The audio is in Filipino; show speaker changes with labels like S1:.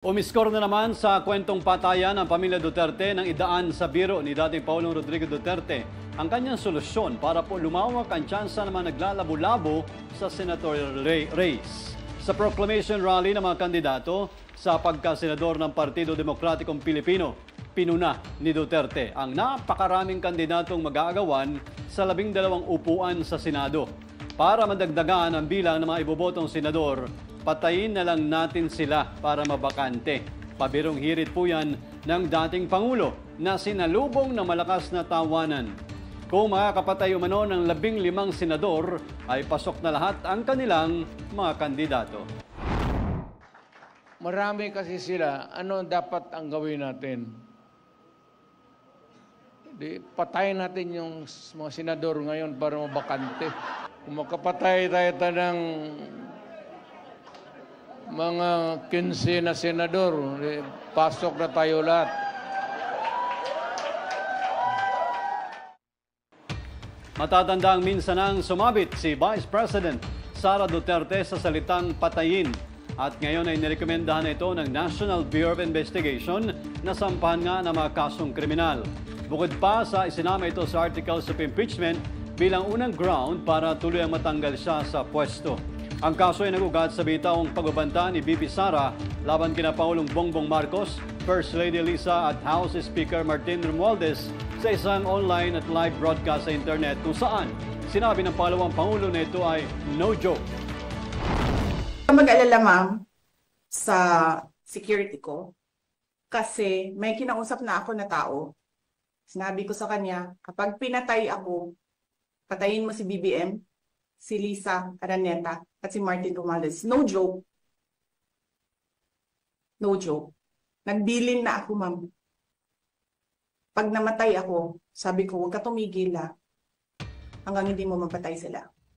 S1: Umiskor na naman sa kwentong patayan ng pamilya Duterte nang idaan sa biro ni dating Pangulong Rodrigo Duterte ang kanyang solusyon para po lumawak ang tsansa naman naglalabo-labo sa senatorial race. Sa proclamation rally ng mga kandidato sa pagkasenador ng Partido Demokratikong Pilipino, pinuna ni Duterte ang napakaraming kandidatong mag-aagawan sa 12 upuan sa Senado. Para madagdagan ang bilang ng mga ibobotong senador, patayin na lang natin sila para mabakante. Pabirong hirit po yan ng dating Pangulo na sinalubong ng malakas na tawanan. Kung makakapatay umano ng 15 senador, ay pasok na lahat ang kanilang mga kandidato.
S2: Marami kasi sila. Ano dapat ang gawin natin? Patayin natin yung mga senador ngayon para mabakante. Kung makapatay tayo ng mga 15 na senador, pasok na tayo lahat.
S1: Matatandang minsan nang sumabit si Vice President Sara Duterte sa salitang patayin at ngayon ay nirekomendahan na ito ng National Bureau of Investigation na sampahan nga ng mga kasong kriminal. Bukod pa sa isinama ito sa articles of impeachment bilang unang ground para tuluyang matanggal siya sa pwesto. Ang kaso ay nagugat sa bitaong pagbabanta ni Bibi Sara laban kina Pangulong Bongbong Marcos, First Lady Lisa at House Speaker Martin Romualdez sa isang online at live broadcast sa internet kung saan sinabi ng pangalawang Pangulo na ito ay no joke.
S3: Mag-alala ma'am sa security ko kasi may kinausap na ako na tao. Sinabi ko sa kanya, kapag pinatay ako, patayin mo si BBM, si Lisa Araneta at si Martin Romualdez. No joke. No joke. Nagbilin na ako, ma'am. Pag namatay ako, sabi ko, huwag ka tumigil hanggang hindi mo mapatay sila.